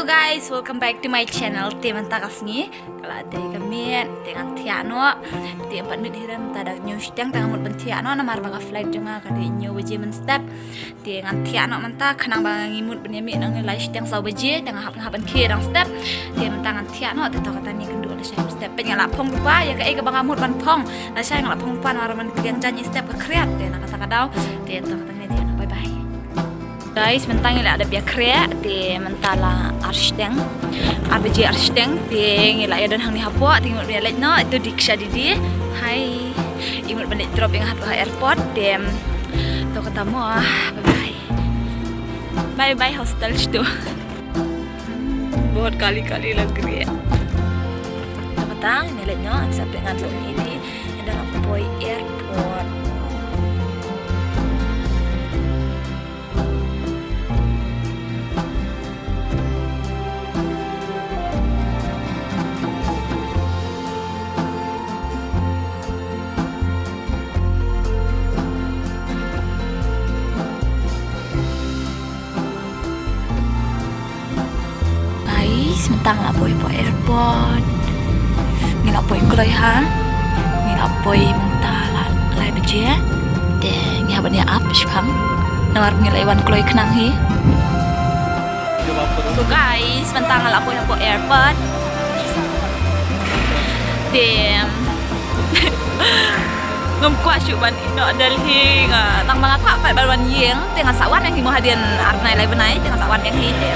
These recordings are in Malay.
Hello guys, welcome back to my channel. Teman takas ni, kalau ada kami dengan tiano, tiap pandit hiram tada news tiang tengah mut bentiano, nama arba flight jonga kadi new baje step. Dengan tiano manta kenang bang imut benyami nang live tiang sau baje tengah hapan kirang step. Tiap tangan tiano tetap kata ni kendua la saya step. Penyala pong lupa ya ke bang amut ban pong. La saya ngalap pong pan araman tiang janji step ke kreat. Tiap nak kata kadau. Tiap kata ni tiano bye bye. Guys, mentang ila ada biak kreat di mentala arsteng RBJ arsteng di ila ya dan hang ni hapo tinggal dia lek no itu Diksha Didi. Hai imut balik drop yang hatu airport dem to ketemu bye bye hostel itu buat kali-kali lagi ya petang ini lek no sampai ngantuk ini dalam boy airport. Mentang lah boy airport ngina boy kloy ha ngina boy mentala lai beje de ngya bania up shkam nawar ngilaiwan kloy knang hi. So guys, mentang lah boy airport de ngam kwa syuban ino Delhi nga tang mga kwa pa balwan yeng tengah sawan yang himo hadian arnai lai benai tengah sawan yang hi de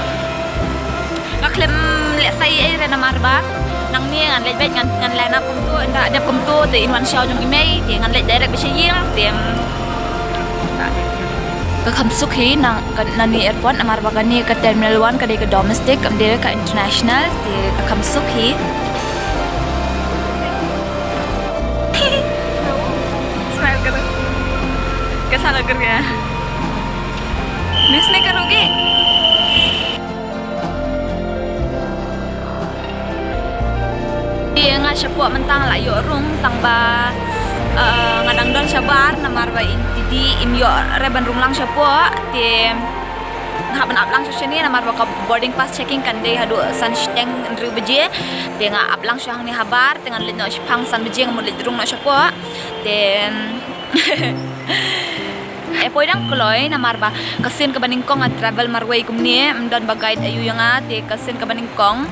klem lek sai ai rena marba nang ni ngan lek bet ngan lena kum tu nda ada kum tu te in wan show jong email te ngan lek direct bisi yeng te ka kham suk hi nang nani airport marba ka ni ka terminal 1 ka de ka domestic am de ka international te ka kham suk hi smile karo कैसा लग रहा है मिस नहीं करोगे nga siya mentang layo rung tangba ngadang don sabar namar ba intidi imyo reban rung lang siya po ti ngaban ablang siya ni namar ba ka boarding pass checking kan de hadu san steng ndru beje de nga ablang siya ni habar dengan lino pang san beje ngam lit rung na siya po then poi dang kloy namar ba kasin ka baningkong at travel marway kumni mdon ba guide ayu yang ate kasin ka baningkong.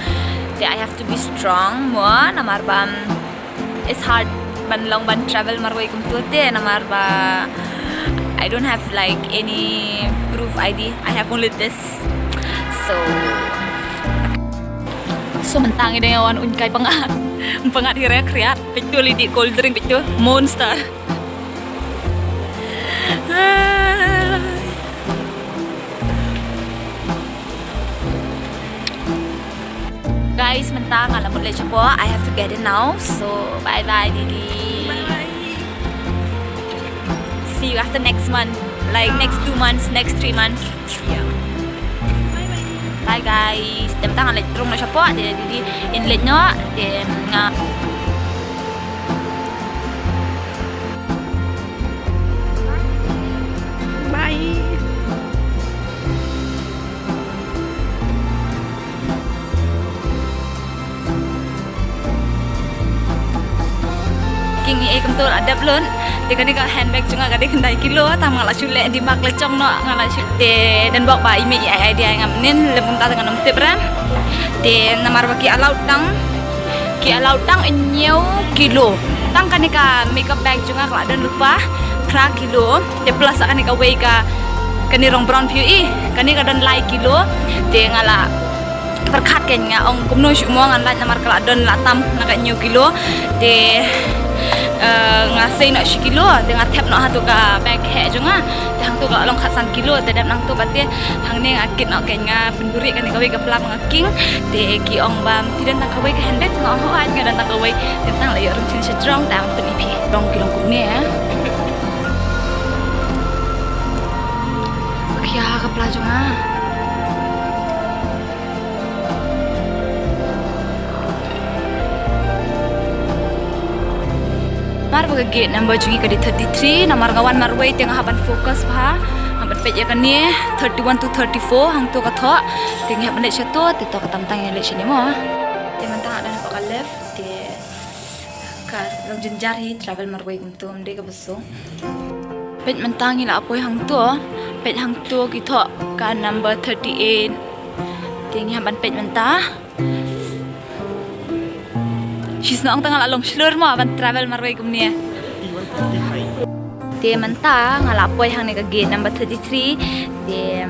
I have to be strong mo namar ba it's hard ban long ban travel marway kum tu te namar ba I don't have like any proof ID. I have only this so mentang ide awan unkai pangat hire kreat pitu lidi cold drink pitu monster guys, mentang alam mulai siapa. I have to get it now. So bye bye Didi. Bye bye. See you after next month. Like next 2 months, next 3 months. Yeah. Bye bye. Bye guys. Mentang alam terung na siapa. Didi inlet no. Then nga. Bye. King i kumtul ada belum? Dia kan handbag juga kadang kendai kilo, tambah lah cule di mak lecong no ngalah cule dan bawa bayi mi idea yang amenin lebih tak dengan nomor teberam. Dan namar bagi alau tang enyau kilo. Tang kan ika makeup bag juga kalau ada lupa kra kilo. Dia plus kan ika weigh ka kani rong brown view kan ika dan lai kilo. Dia ngalah perkat kenya ong kumno semua ngan namar kalau ada latam nak enyau kilo. Dia ngasih nak kilo dengan tap nak hatu ka bag he junga hang tu ka long khasan kilo tadap nang tu batte hang ne ngakit nak kenya penduri kan kawe ka plam ngaking de ki ong bam tidak nak kawe ka handbag ngong ho an ngadan tak kawe tentang la yor chin strong tang tu ipi dong kilong kum ne kya ka pla junga Mar baga gate number jungi kadi 33 namar ngawan marway tengah haban fokus pa Habat pej ya kan ni 31 to 34 hang tu kathok tinggal balik satu tu katam-tang yang lek sini mo. Dia mentang ada nak left dia ka long jenjar hi travel marway kum tu mde ka beso. Pej mentang ila apoi hang tu kathok ka number 38 tinggal ban pej mentah. She's not tengah long slur mo ban travel marway kum ni. Dia mentah ngalapoi hang ni ke gate number 33 dia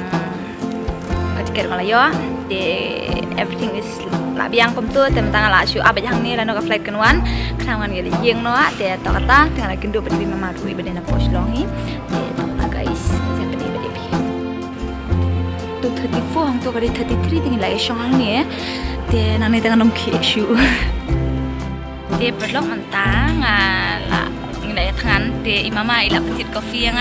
tiket Malayo dia everything is la biang kum tu dia mentang ngala syu abaj hang ni lano ka flight kenwan kenangan ge yeng no dia to kata tengah kindu bedi mama rui bedi na post long hi dia to guys saya bedi pi tu 34 hang tu ka 33 tinggal la syong hang ni dia nang ni tengah nom ki syu dia perlu mentang ngala ngilai tangan te imama ila petit kopi yang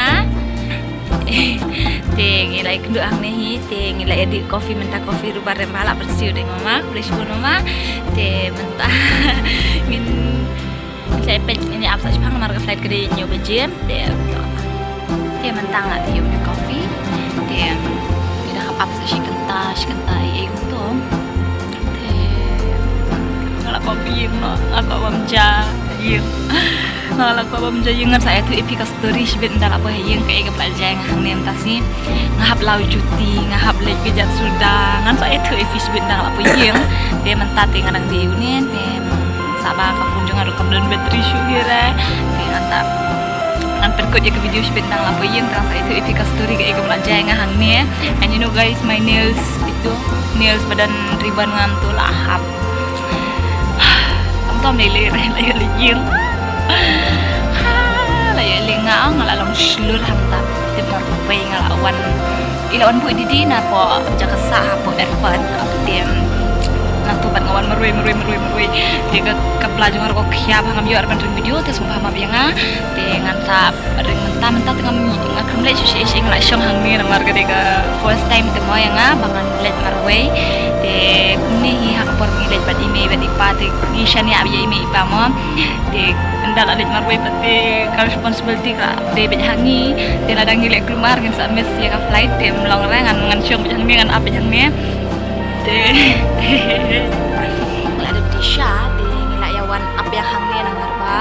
te ngilai kendu ang nehi te ngilai di kopi mentah kopi rubar remala bersih de mama fresh pun mama te mentah min saya pet ini apa sih pang marga flight kede nyoba jem te mentang lah tiup ni kopi te tidak apa sih kenta itu te kalau kopi no aku bamja yuk kalau kau bamja yengan saya tu epi story sibet ndala apa yang kayak kepelajaran hang nem tasi ngahap lau cuti ngahap lek kejat sudah ngan saya tu epi sibet ndala apa yang dia mentate nganang di unen dem sabah ka punjung aru kabelon bateri syuhira dia antap ngan perkut je ke video sibet ndala apa yang terang saya tu epi story kayak kepelajaran hang ni and you know guys my nails itu nails badan riban ngam tu lahap tom lele yang laya linga ngalalong slur hamta temor pai ngalawan ilawan bu didi na po jakasa po airport dem natuban ngawan marui dia ka pelajang ko khya bangam yo arban video tes muka ma bianga te ngansa ring mentah tengah ngakam le sing la syong hang ni marga de ka first time te mo yanga bangan let marui te ni hi hakapor mi let badi me badi pate ni shani abi me ipa mo te ndala let marui pate ka responsibility ka de be hangi te ladang le keluar ngan sa mes ya ka flight te mlong ngan syong be hangi ngan abi hangi te ada Tisha de ngilayawan abya hang ni nang harba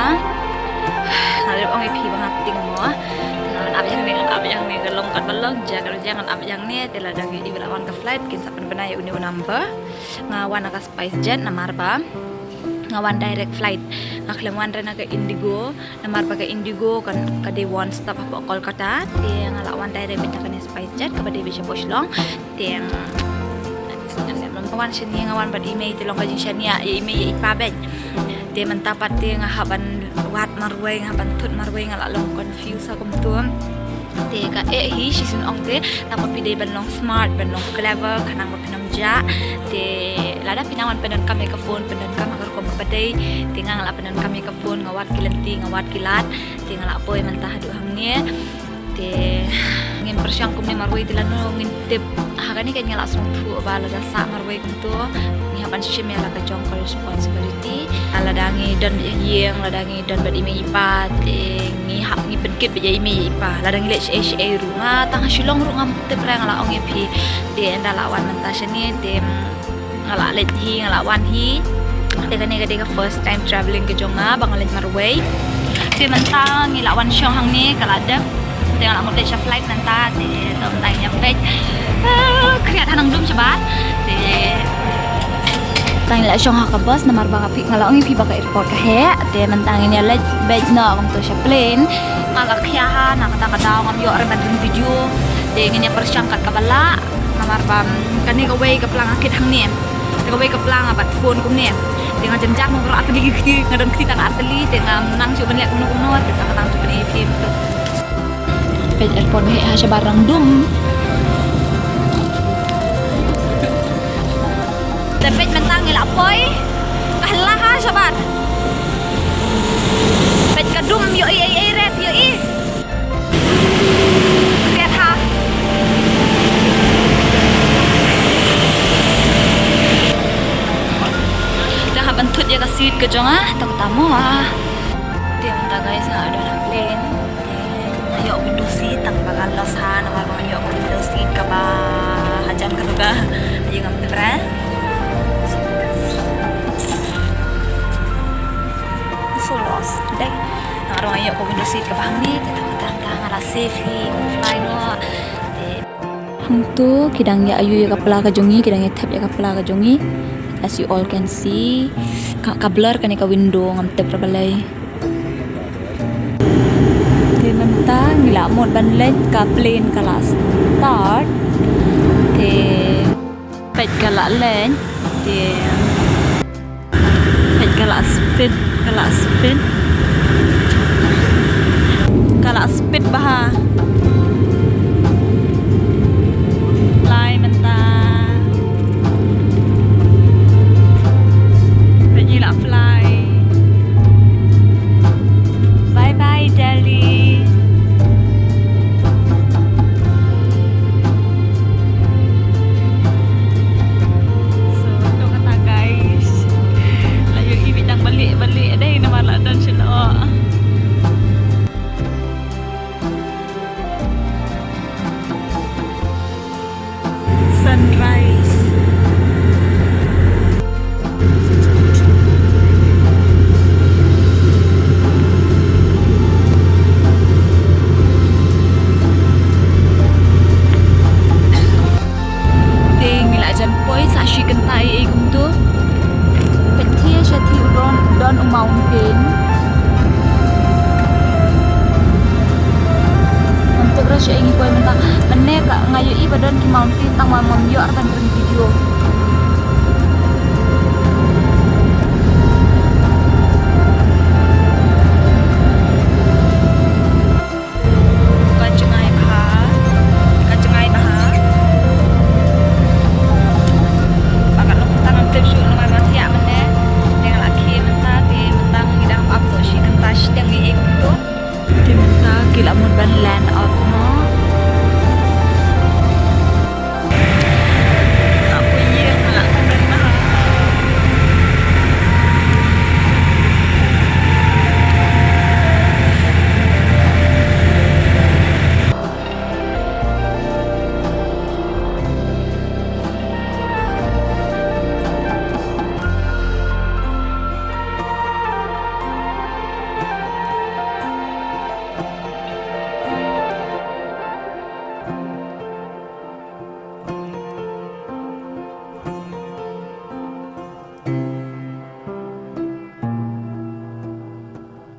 ngalip ong ipi banget ting mo ngan abya hang ni galong kat balong jaga jangan abya hang ni tela dangi iblawan ke flight kin sapen benaya uni number ngawan ka Spice Jet nang harba ngawan direct flight ngakleman rena ke Indigo namar pakai Indigo kan kade one stop apa Kolkata te ngalawan direct betakan Spice Jet ka bade bisa poslong te kawan sini ngawan bad email tilong kajing syania ya email ipa ben dia mentapat dia ngahaban wat marway ngahaban tut marway ngalalong confuse akum tu dia ka hi sisun ong te tapos pide ban long smart ban long clever kanang pinam ja dia lada pinawan penan kami ke phone penan kami ke kom badai dia ngala penan kami ke phone ngawat kilenti ngawat kilat dia ngala poi mentah du hangnya dia ngin persyang kum ni marway tilano ngin tip hagani kan ngala song thu bala da sa marway kum tu ni haban shim ya la ka jong responsibility ala dangi dan yeng la dangi dan bad ime ipa ni hak ni penkit be ime ipa la dangi le HA runga tang shilong runga te prang la ong epi de enda lawan mentasya ni de ngala let hi ngala wan hi de kan ga first time traveling ke jonga bangalet marway de mentang ngilawan syong hang ni kalada tengah nak mula flight nanti di tahun lain yang baik kriat hanang dum coba di tang la syong ha ka bus namar bang api ngalong pi baka airport ka he de mentang ini la baik no kam to sya plane maga khya na kata daw ngam yo arban video de ngene persyangkat ka bala namar bam kani ka way ka plang akit hang ni ka way ka plang abat phone kum ni dengan jenjang mo ro atli ki ngadon kita ka atli dengan nang coba lihat kuno kita katang coba ni film pet airport he ha barang dum dapat mentang ngila poy kahlah ha sabar pet kadum yo red yo lihat ha dah bantut ya kasit ke jonga tak tamu ah dia minta guys ada plane ayo window seat tang bakal losan namar bang ayo window seat ka ba hajan ka tuga ayo ngam tebra so lost dai namar bang ayo ko window seat ka bang ni kita ngara safe hi fly no hang tu kidang ya ayu ya kapla ka jongi kidang ya thap ya kapla ka jongi as you all can see ka blur kan ka window ngam tebra balai ta ngila một ban lên cả plane cả là start thì phải cả là lên thì phải cả là speed cả là speed bah fly menta phải như là fly bye bye Delhi. Balik deh nama ladan sila. Sunrise. Tinggal aja poi sashi kentai egum tu. Shathi don mountain untuk rasya ingi koi mentang mene ka ngayu i badan ki mountain tang mamam yo artan video land of no apa ye nak kena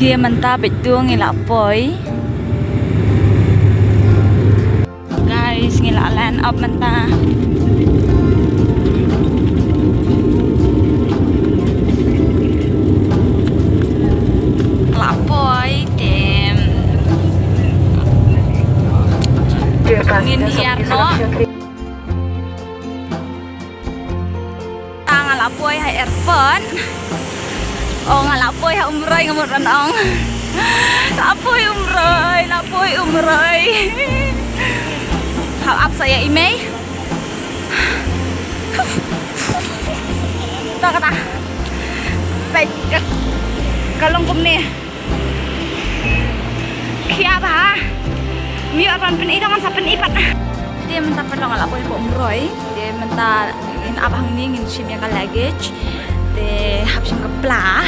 dia mentah betul ngilak poi guys ngilak land up mentah lapoi dem ngin hiarno tangan lapoi hai airport. Oh ngalapoy ha umroy ngamot ranong. Lapoy umroy. How up saya email. Ta kata. Baik. Kalong kum ni. Kia ba? Mi apan pen idangan sapen ipat. Dia minta pedang ngalapoy ko umroy. Dia minta in abang ni ngin sim yang luggage. De habis ngepla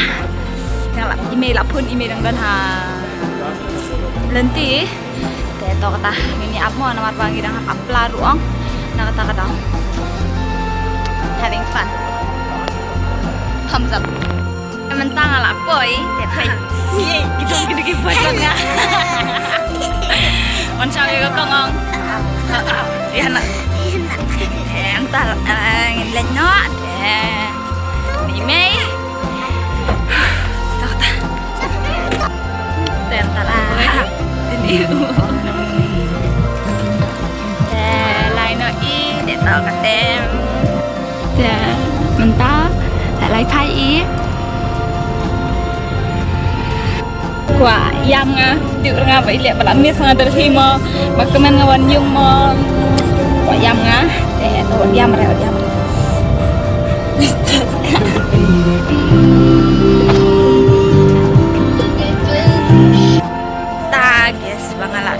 yang lap email lapun email yang dan ha lenti de to kata ini apa nomor bangi dang appla ruang na kata having fun thumbs up mentang ala poi de pai ye gitu gitu buat nga on sao yo kong ya nak entar ngin lên nó Mei Takta Tentara Ini Lai no i Để tao cả tem Mentah Lại khai i Quả yang Tiệu nga vậy lệ Bà miết sang dari himo Bakaman ngawan yung mo Quả yang nga Để tao diam rin ta guys bangala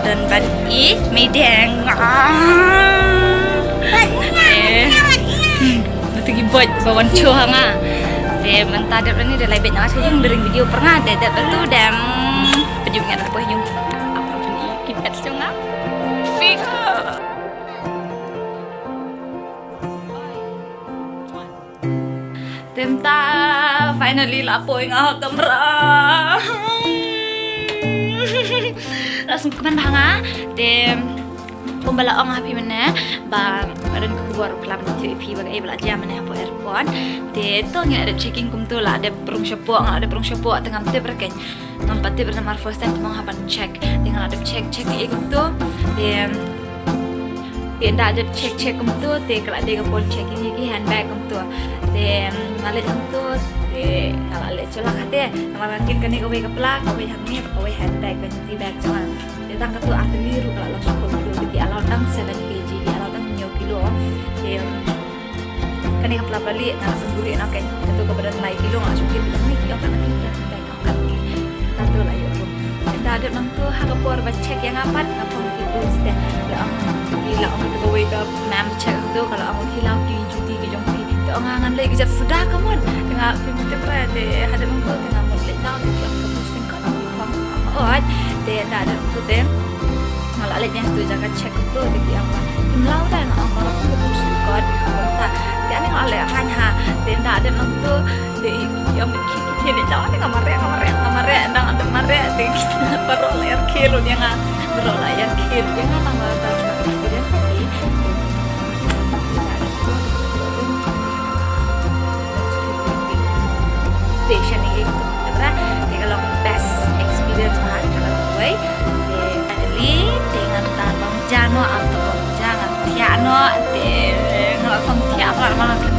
boj bawan chuanga de mentah de ni de lai bet nga yung bering video pernah de betu dan penjungan apa yung apa ni kipet chunga fix temta finally lapo yung kamera langsung keman banga de pembala ong happy mana bang adan keluar kelam tu pi bagai belajar mana apa airport de to ngin ada checking kum tu lah ada perung syapok tengah te berken nampak te bernama first time mong hapan check dengan ada check ikut tu de enda ada check kum tu de kalau ada pol checking ni handbag kum tu de ngale kum tu de kalau le chola khate nama makin kani ko ke plak ko hang ni ko handbag kan ti bag jangan de tang tu ateliru kalau langsung ko di alodang 7 kg di alodang 9 kilo kani kapla bali na sembuli na kay ito ko badan lai kilo nga sukin ni kilo kan kita kay angkat ni tanto la yo kita ada nang tu hakapor ba check yang apat kapon itu ste la ang bila ang to wake up ma'am check tu kalau ang hilang ki juti ki jong pi to ang angan lai ki sudah kamu tengah film te pra de ada nang tu tengah boleh tahu di ang posting kan oh de ada tu de malah lihat yang tu jaga cek tu di apa imlau dan orang tu tu kot tak dia ni kalau lihat hanya dan ada nang tu di yang kita ni jauh ni kamar dan ada mare di kita baru layar kilo yang baru layar kilo yang tambah atas dia station ni itu berarti kalau best experience mahal kalau gue dengan tanong jano atau jangan tiano de nggak sama tiap orang